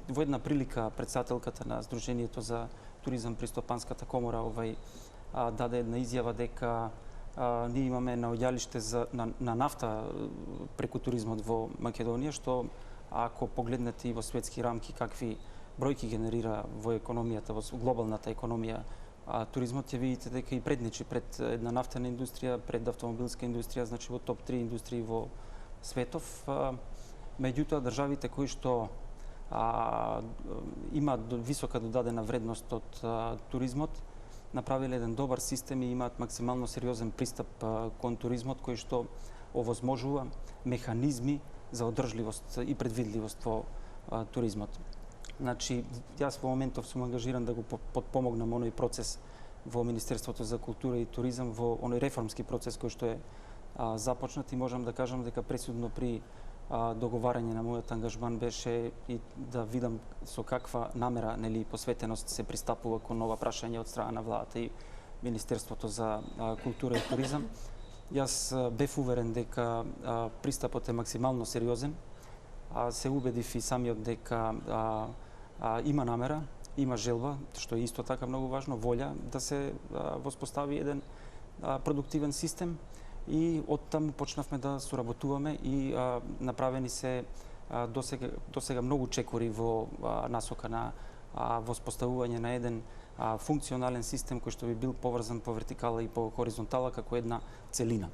во една прилика председателката на Сдруженијето за туризам при Стопанската комора даде една изјава дека ние имаме наоѓалиште на нафта преку туризмот во Македонија, што ако погледнете и во светски рамки какви бројки генерира во економијата, во глобалната економија, туризмот ќе видите дека и предничи пред една нафтена индустрија, пред автомобилска индустрија, значи во топ 3 индустрии во светов. Меѓутоа, државите кои што имаат висока додадена вредност од туризмот, направиле еден добар систем и имаат максимално сериозен пристап кон туризмот, кој што овозможува механизми за одржливост и предвидливост во туризмот. Значи, јас во моментов сум ангажиран да го подпомогнам оној процес во Министерството за култура и туризам, во оној реформски процес кој што е започнат, и можам да кажам дека пресудно при договарање на мојот ангажман беше и да видам со каква намера, нели, посветеност се пристапува кон ова прашање од страна на владата и Министерството за култура и туризам. Јас бев уверен дека пристапот е максимално сериозен. Се убедив и самиот дека има намера, има желба, што е исто така многу важно, волја да се воспостави еден продуктивен систем, и оттаму почнавме да соработуваме и направени се досега многу чекори во насока на воспоставување на еден функционален систем кој што би бил поврзан по вертикала и по хоризонтала како една целина.